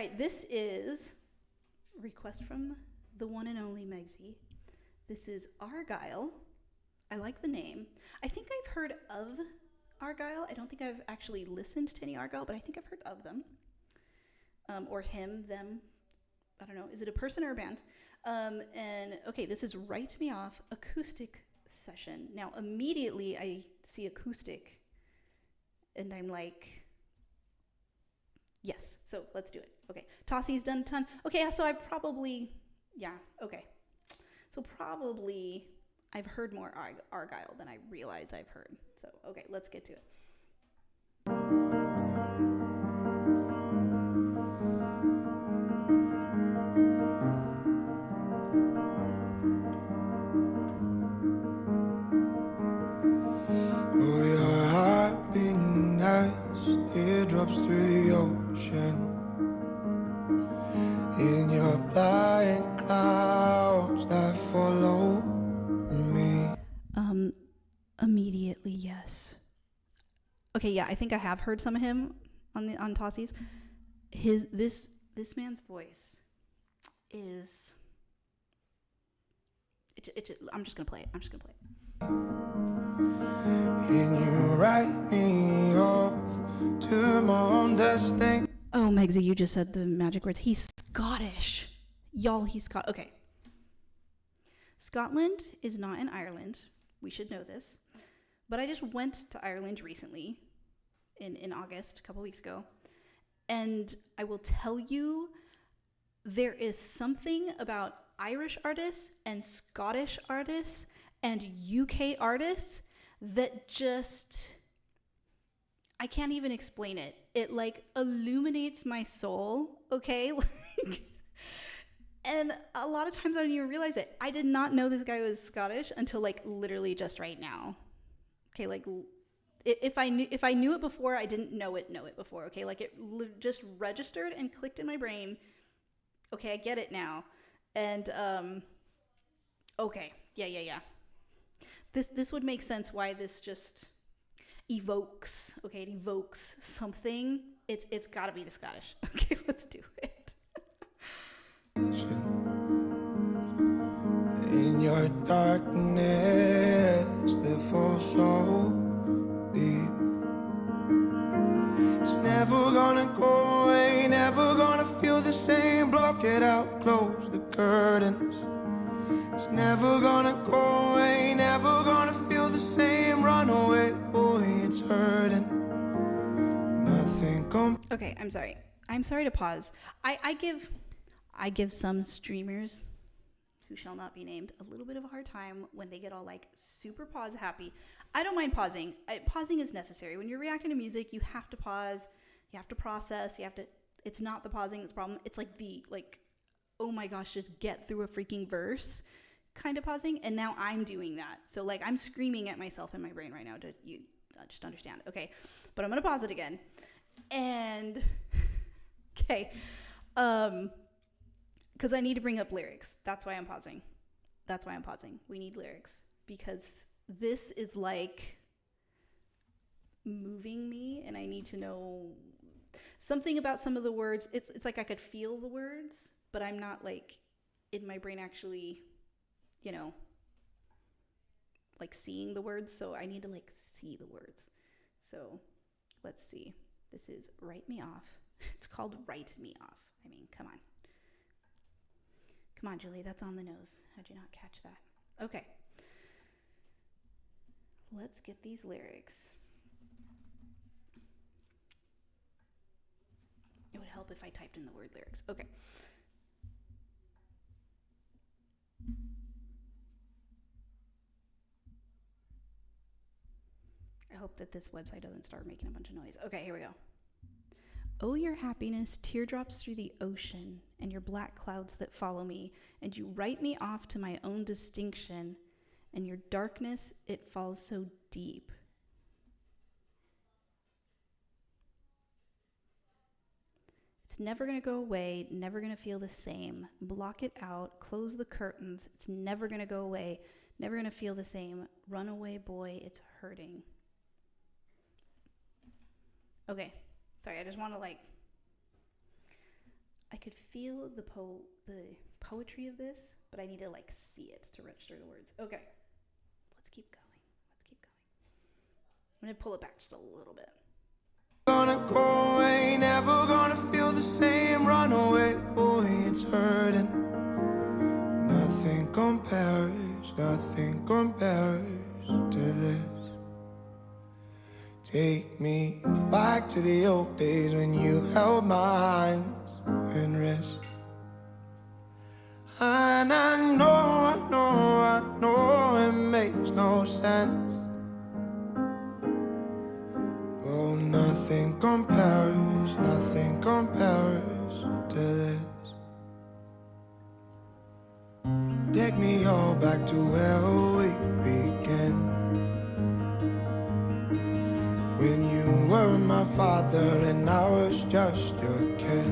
right, this is request from the one and only Megsy. This is Argyle. I like the name. I think I've heard of Argyle. I don't think I've actually listened to any Argyle, but I think I've heard of them. Or him, them. I don't know. Is it a person or a band? And okay, this is Write Me Off acoustic session. Now, immediately I see acoustic and I'm like, yes, so let's do it. Okay, Tossie's done a ton. Okay, so I probably, yeah, okay. So probably I've heard more Argyle than I realize I've heard. So, okay, let's get to it. Oh, your heart beating as teardrops through the ocean. In your blind clouds that follow me. Immediately, yes. Okay, yeah, I think I have heard some of him on Tossie's. This man's voice is. I'm just gonna play it. And you write me off to my own destiny. Oh, Megsy, you just said the magic words. He's Scottish. Y'all, he's Okay. Scotland is not in Ireland. We should know this. But I just went to Ireland recently, in August, a couple weeks ago. And I will tell you, there is something about Irish artists and Scottish artists and UK artists that just, I can't even explain it. It like illuminates my soul, okay? And a lot of times I don't even realize it. I did not know this guy was Scottish until like literally just right now. Okay, like if I knew it before, I didn't know it before. Okay, like it just registered and clicked in my brain. Okay, I get it now. And okay, yeah. This would make sense why this just evokes. Okay, it evokes something. It's got to be the Scottish. Okay, let's do it. In your darkness that falls so deep. It's never gonna go away, never gonna feel the same. Block it out, close the curtains. It's never gonna go away, never gonna feel the same. Run away, boy, it's hurting. Nothing Okay, I'm sorry to pause. I give some streamers who shall not be named a little bit of a hard time when they get all like super pause happy. I don't mind pausing. Pausing is necessary. When you're reacting to music, you have to pause, you have to process, it's not the pausing that's the problem. It's like oh my gosh, just get through a freaking verse kind of pausing. And now I'm doing that. So like I'm screaming at myself in my brain right now to you just understand. Okay. But I'm going to pause it again. And okay. Because I need to bring up lyrics. That's why I'm pausing. We need lyrics because this is like moving me and I need to know something about some of the words. It's like I could feel the words, but I'm not like in my brain actually, like seeing the words. So I need to like see the words. So let's see. This is Write Me Off. It's called Write Me Off. I mean, come on. Come on, Julie, that's on the nose. How'd you not catch that? Okay. Let's get these lyrics. It would help if I typed in the word lyrics. Okay. I hope that this website doesn't start making a bunch of noise. Okay, here we go. Oh, your happiness, teardrops through the ocean, and your black clouds that follow me, and you write me off to my own distinction, and your darkness, it falls so deep. It's never going to go away, never going to feel the same. Block it out, close the curtains. It's never going to go away, never going to feel the same. Run away, boy, it's hurting. Okay, sorry, I just want to I could feel the poetry of this, but I need to like see it to register the words. Okay, let's keep going. I'm gonna pull it back just a little bit. Gonna go away, never gonna feel the same. Run away, boy, it's hurting. Nothing compares to this. Take me back to the old days when you held my hands and wrist. And I know it makes no sense. Oh, nothing compares to this. Take me all back to where we began. When you were my father and I was just your kid.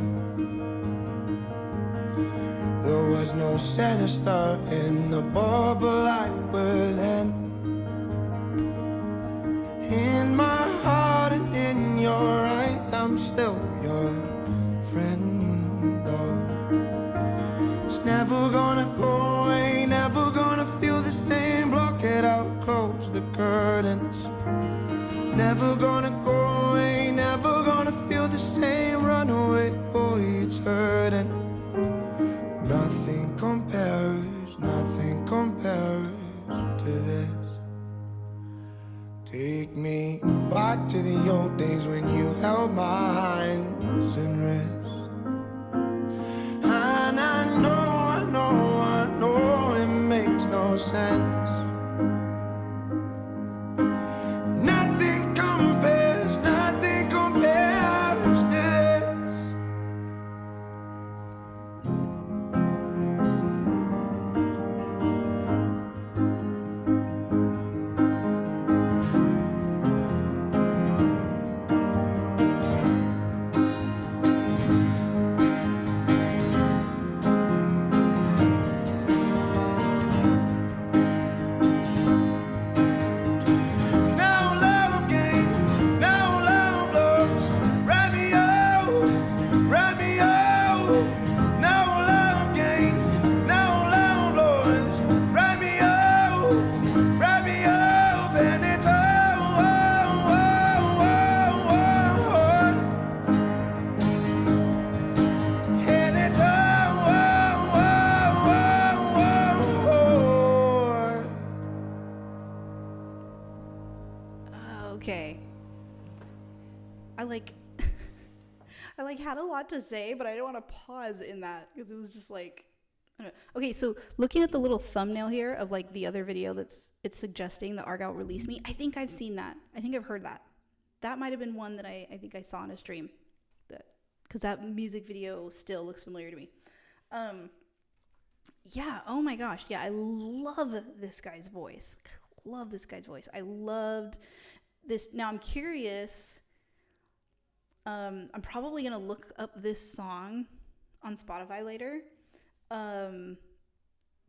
There was no sinister in the bubble I was in. In my heart and in your eyes, I'm still your friend, though. It's never gonna go away, never gonna feel the same. Block it out, close the curtains. Never gonna go away, never gonna feel the same. Run away, boy, it's hurting. Nothing compares to this. Take me back to the old days when you held my hands and wrists. And I know it makes no sense. Nothing compares to this. Okay. I had a lot to say, but I didn't want to pause in that because it was just like, I don't know. Okay, so looking at the little thumbnail here of like the other video it's suggesting the ARGYLE release me. I think I've seen that. I think I've heard that. That might have been one that I think I saw on a stream. Because that music video still looks familiar to me. Yeah, oh my gosh. Yeah, I love this guy's voice. I loved this. Now I'm curious. I'm probably going to look up this song on Spotify later.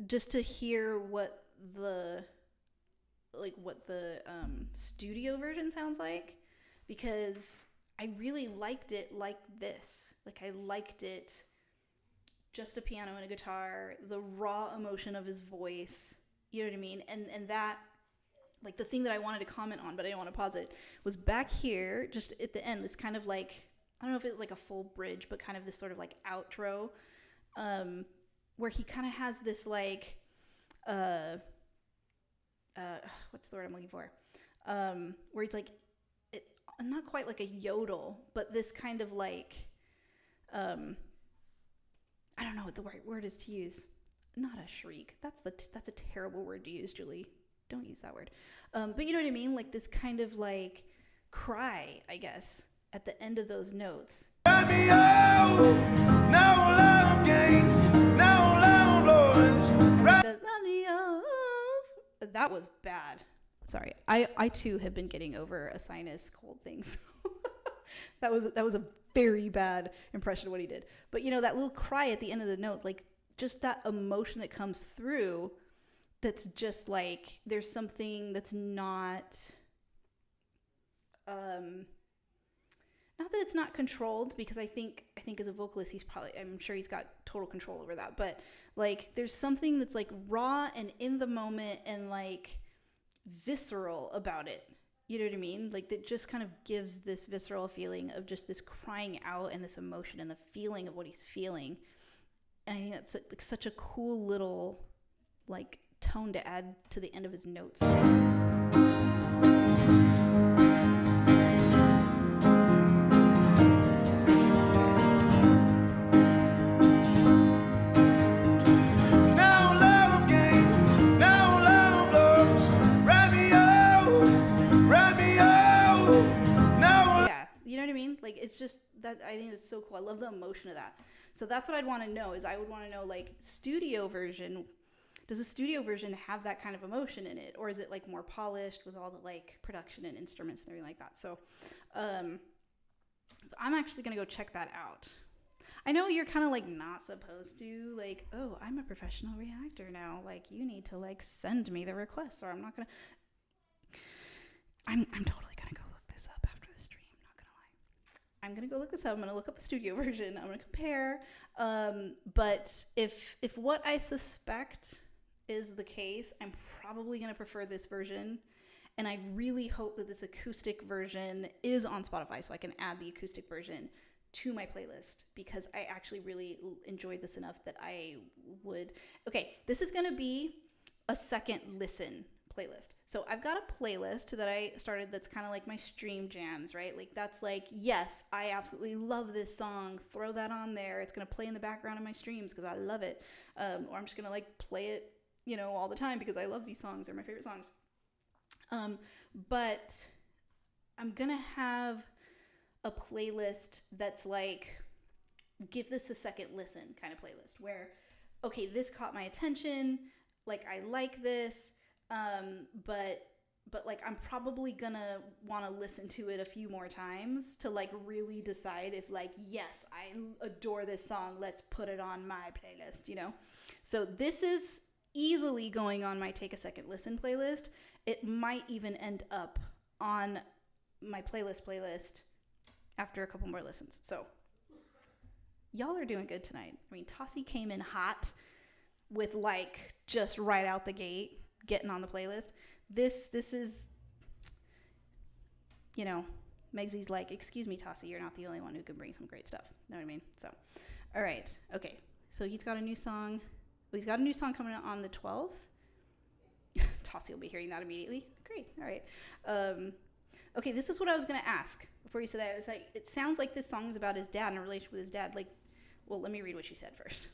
Just to hear what the studio version sounds like, because I really liked it like this. Like I liked it just a piano and a guitar, the raw emotion of his voice, you know what I mean? And that, like the thing that I wanted to comment on, but I didn't want to pause it, was back here, just at the end, this kind of like, I don't know if it was like a full bridge, but kind of this sort of like outro, where he kind of has this like, what's the word I'm looking for? Where he's like, not quite like a yodel, but this kind of like, I don't know what the right word is to use. Not a shriek. That's a terrible word to use, Julie. Don't use that word. But you know what I mean? Like this kind of like cry, I guess, at the end of those notes. That was bad. Sorry. I too have been getting over a sinus cold thing. So that was a very bad impression of what he did. But you know, that little cry at the end of the note, like just that emotion that comes through, that's just like, there's something that's not not that it's not controlled, because I think as a vocalist I'm sure he's got total control over that, but like there's something that's like raw and in the moment and like visceral about it. You know what I mean? Like that just kind of gives this visceral feeling of just this crying out and this emotion and the feeling of what he's feeling. And I think that's like such a cool little like tone to add to the end of his notes. Like it's just that I think it's so cool. I love the emotion of that. So that's what I'd want to know, is I would want to know like studio version. Does the studio version have that kind of emotion in it, or is it like more polished with all the like production and instruments and everything like that? So I'm actually gonna go check that out. I know you're kind of like not supposed to like, oh, I'm a professional reactor now. Like you need to like send me the request, or I'm not gonna. I'm totally gonna go look this up after the stream. Not gonna lie. I'm gonna go look this up. I'm gonna look up the studio version. I'm gonna compare. But if what I suspect is the case, I'm probably gonna prefer this version. And I really hope that this acoustic version is on Spotify so I can add the acoustic version to my playlist, because I actually really enjoyed this enough that I would. Okay, this is gonna be a second listen playlist. So I've got a playlist that I started that's kind of like my stream jams, right? Like that's like, yes, I absolutely love this song. Throw that on there. It's gonna play in the background of my streams because I love it. Or I'm just gonna like play it, you know, all the time because I love these songs. They're my favorite songs. But I'm gonna have a playlist that's like, give this a second listen kind of playlist where, okay, this caught my attention. Like I like this. But like I'm probably gonna want to listen to it a few more times to like really decide if like, yes, I adore this song, let's put it on my playlist, you know? So this is easily going on my Take a Second Listen playlist. It might even end up on my playlist after a couple more listens. So y'all are doing good tonight. I mean, Tassie came in hot with like just right out the gate getting on the playlist. This is, you know, Megsy's like, excuse me, Tassie, you're not the only one who can bring some great stuff. Know what I mean? So, all right. Okay. So he's got a new song. Well, he's got a new song coming out on the 12th. Tassie will be hearing that immediately. Great. All right. Okay. This is what I was going to ask before you said that. It was like, it sounds like this song is about his dad and a relationship with his dad. Like, well, let me read what she said first.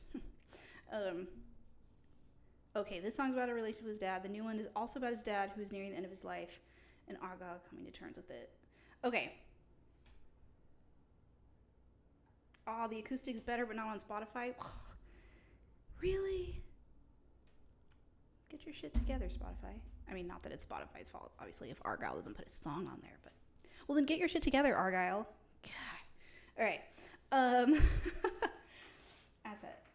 Okay, this song's about a relationship with his dad. The new one is also about his dad, who is nearing the end of his life, and ARGYLE coming to terms with it. Okay. Oh, the acoustic's better, but not on Spotify? Really? Get your shit together, Spotify. I mean, not that it's Spotify's fault, obviously, if ARGYLE doesn't put his song on there, but... Well, then get your shit together, ARGYLE. God. All right. Asset.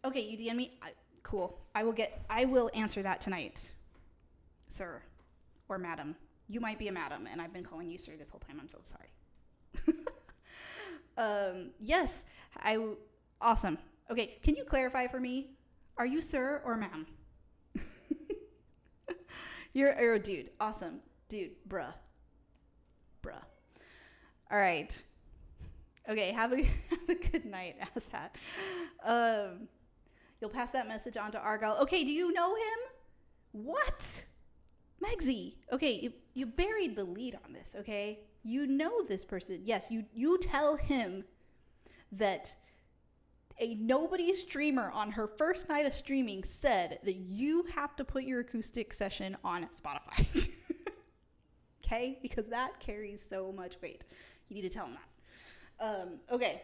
Okay, you DM me... Cool. I will answer that tonight, sir or madam. You might be a madam, and I've been calling you sir this whole time. I'm so sorry. Yes. Awesome. Okay. Can you clarify for me? Are you sir or ma'am? You're a dude. Awesome. Dude. Bruh. All right. Okay. Have a good night, asshat. You'll pass that message on to ARGYLE. Okay, do you know him? What? Megsy. Okay, you buried the lead on this, okay? You know this person. Yes, you tell him that a nobody streamer on her first night of streaming said that you have to put your acoustic session on Spotify. Okay? Because that carries so much weight. You need to tell him that. Okay.